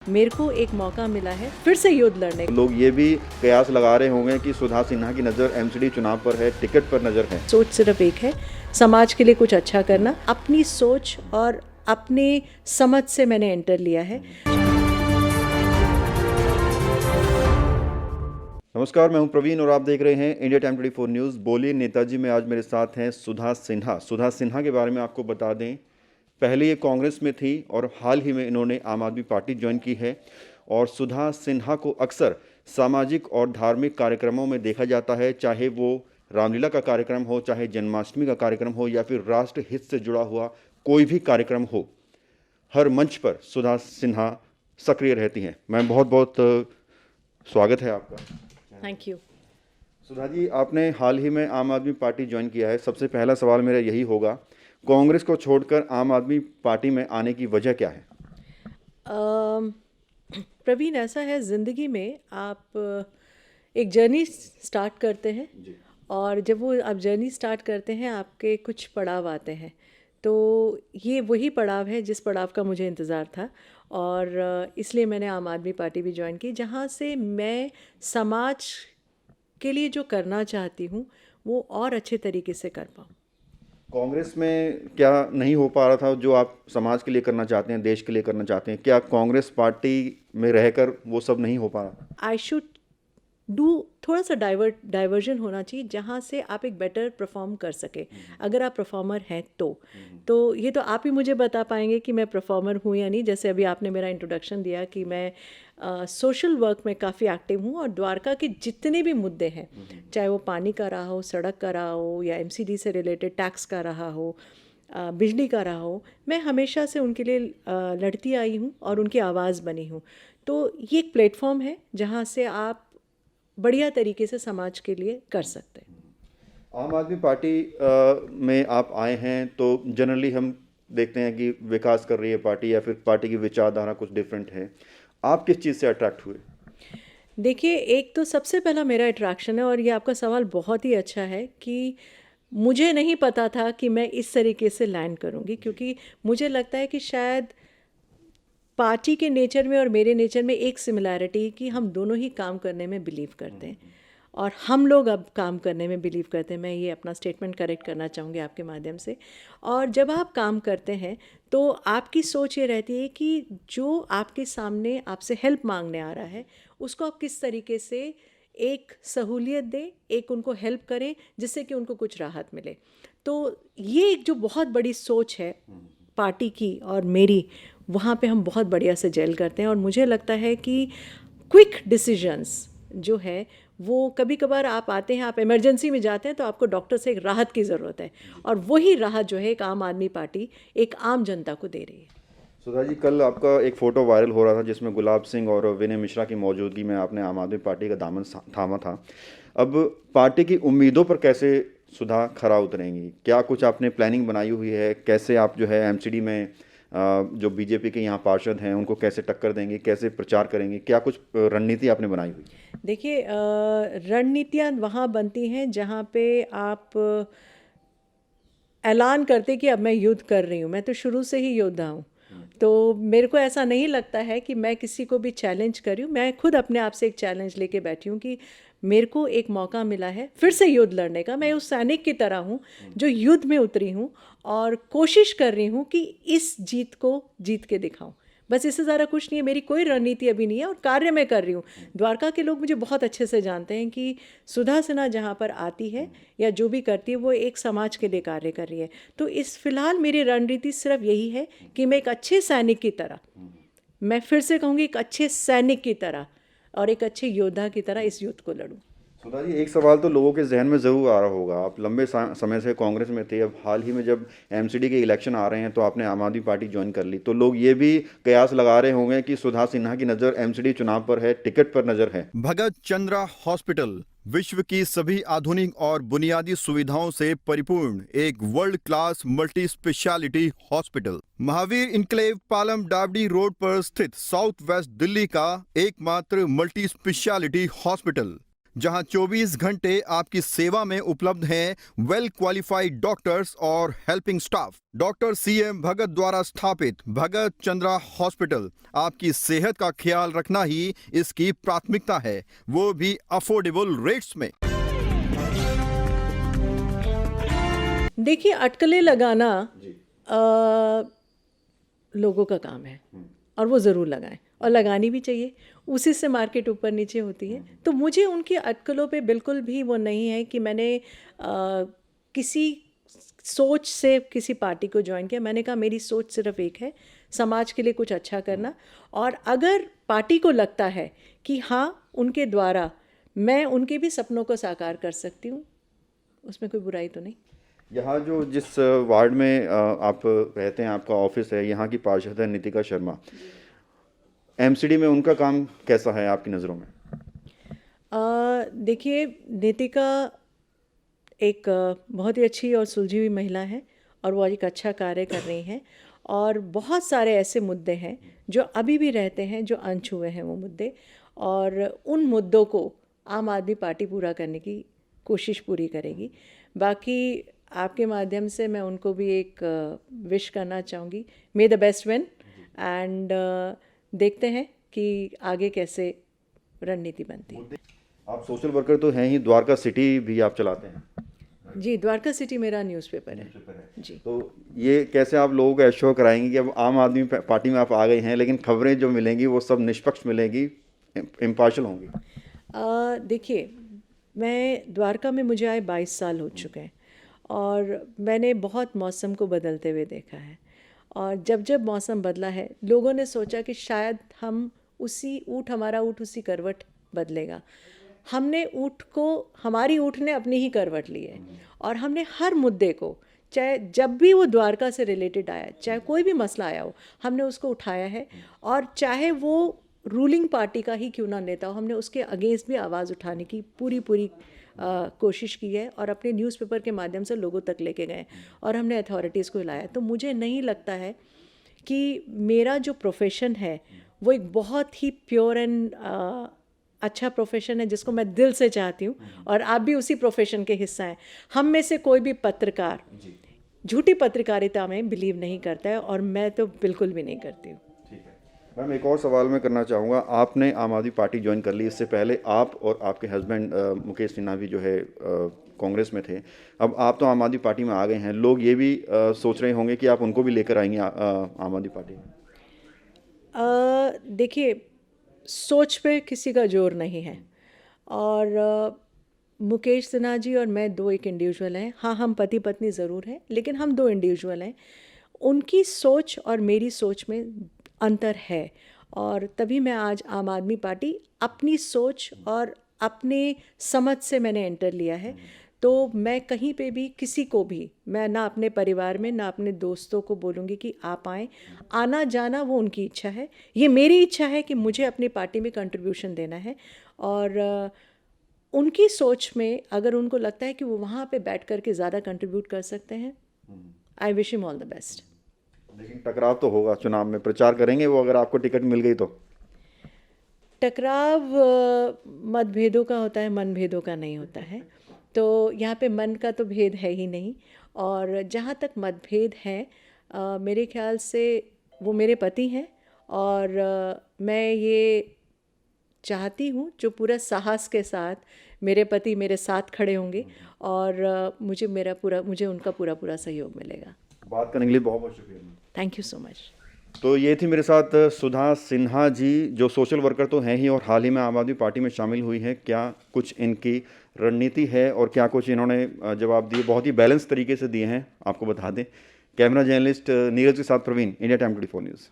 मेरे को एक मौका मिला है फिर से युद्ध लड़ने का। लोग ये भी कयास लगा रहे होंगे कि सुधा सिन्हा की नज़र एमसीडी चुनाव पर है, टिकट पर नज़र है। सोच सिर्फ एक है, समाज के लिए कुछ अच्छा करना। अपनी सोच और अपनी समझ से मैंने एंटर लिया है। नमस्कार, मैं हूं प्रवीण और आप देख रहे हैं इंडिया टाइम 24 न्यूज़। बोलिए नेताजी में आज मेरे साथ हैं सुधा सिन्हा। सुधा सिन्हा के बारे में आपको बता दें, पहले ये कांग्रेस में थी और हाल ही में इन्होंने आम आदमी पार्टी ज्वाइन की है। और सुधा सिन्हा को अक्सर सामाजिक और धार्मिक कार्यक्रमों में देखा जाता है, चाहे वो रामलीला का कार्यक्रम हो, चाहे जन्माष्टमी का कार्यक्रम हो या फिर राष्ट्र हित से जुड़ा हुआ कोई भी कार्यक्रम हो, हर मंच पर सुधा सिन्हा सक्रिय रहती हैं। मैं बहुत स्वागत है आपका। Thank you. सुधा जी, आपने हाल ही में आम आदमी पार्टी ज्वाइन किया है। सबसे पहला सवाल मेरा यही होगा, कांग्रेस को छोड़कर आम आदमी पार्टी में आने की वजह क्या है? प्रवीण, ऐसा है ज़िंदगी में, आप एक जर्नी स्टार्ट करते हैं और जब वो आप जर्नी स्टार्ट करते हैं आपके कुछ पड़ाव आते हैं। तो ये वही पड़ाव है जिस पड़ाव का मुझे इंतज़ार था और इसलिए मैंने आम आदमी पार्टी भी ज्वाइन की, जहाँ से मैं समाज के लिए जो करना चाहती हूँ वो और अच्छे तरीके से कर पाऊँ। कांग्रेस में क्या नहीं हो पा रहा था जो आप समाज के लिए करना चाहते हैं, देश के लिए करना चाहते हैं? क्या कांग्रेस पार्टी में रहकर वो सब नहीं हो पा रहा था? आई शुड डू, थोड़ा सा डाइवर्जन होना चाहिए जहाँ से आप एक बेटर परफॉर्म कर सके। अगर आप परफॉर्मर हैं तो ये तो आप ही मुझे बता पाएंगे कि मैं परफॉर्मर हूँ या नहीं। जैसे अभी आपने मेरा इंट्रोडक्शन दिया कि मैं सोशल वर्क में काफ़ी एक्टिव हूँ और द्वारका के जितने भी मुद्दे हैं, चाहे वो पानी का रहा हो, सड़क का रहा हो या एमसीडी से रिलेटेड टैक्स का रहा हो, बिजली का रहा हो, मैं हमेशा से उनके लिए लड़ती आई हूँ और उनकी आवाज़ बनी हूँ। तो ये एक प्लेटफॉर्म है जहाँ से आप बढ़िया तरीके से समाज के लिए कर सकते हैं। आम आदमी पार्टी में आप आए हैं तो जनरली हम देखते हैं कि विकास कर रही है पार्टी या फिर पार्टी की विचारधारा कुछ डिफरेंट है। आप किस चीज़ से अट्रैक्ट हुए? देखिए, एक तो सबसे पहला मेरा अट्रैक्शन है, और ये आपका सवाल बहुत ही अच्छा है कि मुझे नहीं पता था कि मैं इस तरीके से लैंड करूँगी, क्योंकि मुझे लगता है कि शायद पार्टी के नेचर में और मेरे नेचर में एक सिमिलैरिटी कि हम दोनों ही काम करने में बिलीव करते हैं और हम लोग अब काम करने में बिलीव करते हैं। मैं ये अपना स्टेटमेंट करेक्ट करना चाहूँगी आपके माध्यम से। और जब आप काम करते हैं तो आपकी सोच ये रहती है कि जो आपके सामने आपसे हेल्प मांगने आ रहा है उसको आप किस तरीके से एक सहूलियत दें, एक उनको हेल्प करें जिससे कि उनको कुछ राहत मिले। तो ये एक जो बहुत बड़ी सोच है पार्टी की और मेरी, वहाँ पे हम बहुत बढ़िया से जेल करते हैं। और मुझे लगता है कि क्विक डिसीजंस जो है वो, कभी कभार आप आते हैं, आप इमरजेंसी में जाते हैं तो आपको डॉक्टर से एक राहत की ज़रूरत है, और वही राहत जो है एक आम आदमी पार्टी एक आम जनता को दे रही है। सुधा जी, कल आपका एक फ़ोटो वायरल हो रहा था जिसमें गुलाब सिंह और विनय मिश्रा की मौजूदगी में आपने आम आदमी पार्टी का दामन थामा था। अब पार्टी की उम्मीदों पर कैसे सुधा खरा उतरेंगी? क्या कुछ आपने प्लानिंग बनाई हुई है? कैसे आप जो है एमसीडी में जो बीजेपी के यहाँ पार्षद हैं उनको कैसे टक्कर देंगे, कैसे प्रचार करेंगे? क्या कुछ रणनीति आपने बनाई हुई? देखिए, रणनीतियाँ वहाँ बनती हैं जहाँ पे आप ऐलान करते कि अब मैं युद्ध कर रही हूँ। मैं तो शुरू से ही योद्धा हूँ, तो मेरे को ऐसा नहीं लगता है कि मैं किसी को भी चैलेंज कर रही हूँ। मैं खुद अपने आप से एक चैलेंज लेके बैठी हूँ कि मेरे को एक मौका मिला है फिर से युद्ध लड़ने का। मैं उस सैनिक की तरह हूँ जो युद्ध में उतरी हूँ और कोशिश कर रही हूँ कि इस जीत को जीत के दिखाऊं। बस इससे ज़्यादा कुछ नहीं है। मेरी कोई रणनीति अभी नहीं है और कार्य मैं कर रही हूँ। द्वारका के लोग मुझे बहुत अच्छे से जानते हैं कि सुधा सिन्हा जहाँ पर आती है या जो भी करती है वो एक समाज के लिए कार्य कर रही है। तो इस फिलहाल मेरी रणनीति सिर्फ यही है कि मैं एक अच्छे सैनिक की तरह, मैं फिर से कहूँगी एक अच्छे सैनिक की तरह और एक अच्छे योद्धा की तरह इस युद्ध को लड़ूं। सुधा जी, एक सवाल तो लोगों के जहन में ज़रूर आ रहा होगा, आप लंबे समय से कांग्रेस में थे, अब हाल ही में जब एमसीडी के इलेक्शन आ रहे हैं तो आपने आम आदमी पार्टी ज्वाइन कर ली, तो लोग ये भी कयास लगा रहे होंगे कि सुधा सिन्हा की नज़र एमसीडी चुनाव पर है, टिकट पर नज़र है। भगत चंद्रा हॉस्पिटल विश्व की सभी आधुनिक और बुनियादी सुविधाओं से परिपूर्ण एक world class multi speciality hospital, Mahavir enclave Palam Dabri road पर स्थित साउथ वेस्ट दिल्ली का एकमात्र मल्टी स्पेशलिटी हॉस्पिटल। जहां 24 घंटे आपकी सेवा में उपलब्ध हैं वेल क्वालिफाइड डॉक्टर्स और हेल्पिंग स्टाफ। डॉक्टर CM भगत द्वारा स्थापित भगत चंद्रा हॉस्पिटल आपकी सेहत का ख्याल रखना ही इसकी प्राथमिकता है, वो भी अफोर्डेबल रेट्स में। देखिए, अटकलें लगाना लोगों का काम है और वो ज़रूर लगाएं और लगानी भी चाहिए, उसी से मार्केट ऊपर नीचे होती है। तो मुझे उनकी अटकलों पे बिल्कुल भी वो नहीं है कि मैंने किसी सोच से किसी पार्टी को ज्वाइन किया। मैंने कहा मेरी सोच सिर्फ एक है, समाज के लिए कुछ अच्छा करना, और अगर पार्टी को लगता है कि हाँ उनके द्वारा मैं उनके भी सपनों को साकार कर सकती हूँ, उसमें कोई बुराई तो नहीं। यहाँ जो जिस वार्ड में आप रहते हैं, आपका ऑफिस है, यहाँ की पार्षद है नितिका शर्मा, MCD में उनका काम कैसा है आपकी नज़रों में? देखिए, नितिका एक बहुत ही अच्छी और सुलझी हुई महिला है और वो एक अच्छा कार्य कर रही हैं, और बहुत सारे ऐसे मुद्दे हैं जो अभी भी रहते हैं जो अनछुए हैं वो मुद्दे, और उन मुद्दों को आम आदमी पार्टी पूरा करने की कोशिश पूरी करेगी। बाकी आपके माध्यम से मैं उनको भी एक विश करना चाहूँगी, मे द बेस्ट विन, एंड देखते हैं कि आगे कैसे रणनीति बनती है। आप सोशल वर्कर तो हैं ही, द्वारका सिटी भी आप चलाते हैं। जी, द्वारका सिटी मेरा न्यूज़पेपर है जी। तो ये कैसे आप लोगों को एश्योर कराएंगे कि अब आम आदमी पार्टी में आप आ गए हैं, लेकिन खबरें जो मिलेंगी वो सब निष्पक्ष मिलेंगी, इम्पार्शल होंगी? देखिए, मैं द्वारका में मुझे आए 22 साल हो चुके हैं और मैंने बहुत मौसम को बदलते हुए देखा है, और जब जब मौसम बदला है लोगों ने सोचा कि शायद हम हमारा ऊँट उसी करवट बदलेगा। हमने हमारी ऊँट ने अपनी ही करवट ली है, और हमने हर मुद्दे को, चाहे जब भी वो द्वारका से रिलेटेड आया, चाहे कोई भी मसला आया हो, हमने उसको उठाया है, और चाहे वो रूलिंग पार्टी का ही क्यों ना नेता हो, हमने उसके अगेंस्ट भी आवाज़ उठाने की पूरी कोशिश की है, और अपने न्यूज़पेपर के माध्यम से लोगों तक लेके गए, और हमने अथॉरिटीज़ को हिलाया। तो मुझे नहीं लगता है कि मेरा जो प्रोफेशन है वो एक बहुत ही प्योर एंड अच्छा प्रोफेशन है जिसको मैं दिल से चाहती हूँ, और आप भी उसी प्रोफेशन के हिस्सा हैं। हम में से कोई भी पत्रकार झूठी पत्रकारिता में बिलीव नहीं करता है, और मैं तो बिल्कुल भी नहीं करती हूँ। ठीक है मैम, एक और सवाल मैं करना चाहूँगा। आपने आम आदमी पार्टी ज्वाइन कर ली, इससे पहले आप और आपके हस्बैंड मुकेश सिन्हा भी जो है कांग्रेस में थे। अब आप तो आम आदमी पार्टी में आ गए हैं, लोग ये भी सोच रहे होंगे कि आप उनको भी लेकर आएंगे आम आदमी पार्टी में। देखिए, सोच पे किसी का जोर नहीं है, और मुकेश सिन्हा जी और मैं दो एक इंडिविजुअल हैं। हाँ, हम पति पत्नी ज़रूर हैं, लेकिन हम दो इंडिविजुअल हैं। उनकी सोच और मेरी सोच में अंतर है, और तभी मैं आज आम आदमी पार्टी अपनी सोच और अपने समझ से मैंने एंटर लिया है। तो मैं कहीं पे भी किसी को भी, मैं ना अपने परिवार में ना अपने दोस्तों को बोलूँगी कि आप आएँ। आना जाना वो उनकी इच्छा है, ये मेरी इच्छा है कि मुझे अपनी पार्टी में कंट्रीब्यूशन देना है, और उनकी सोच में अगर उनको लगता है कि वो वहाँ पे बैठ कर के ज़्यादा कंट्रीब्यूट कर सकते हैं, I wish him all the best. लेकिन टकराव तो होगा, चुनाव में प्रचार करेंगे वो अगर आपको टिकट मिल गई तो? टकराव मतभेदों का होता है, मनभेदों का नहीं होता है। तो यहाँ पे मन का तो भेद है ही नहीं, और जहाँ तक मतभेद है, मेरे ख्याल से वो मेरे पति हैं, और मैं ये चाहती हूँ जो पूरा साहस के साथ मेरे पति मेरे साथ खड़े होंगे, और मुझे उनका पूरा सहयोग मिलेगा। बात करने के लिए बहुत बहुत शुक्रिया। Thank you so much. तो ये थी मेरे साथ सुधा सिन्हा जी, जो सोशल वर्कर तो हैं ही और हाल ही में आम आदमी पार्टी में शामिल हुई हैं। क्या कुछ इनकी रणनीति है और क्या कुछ इन्होंने जवाब दिए, बहुत ही बैलेंस तरीके से दिए हैं, आपको बता दें। कैमरा जर्नलिस्ट नीरज के साथ प्रवीण, इंडिया टाइम 24 न्यूज़।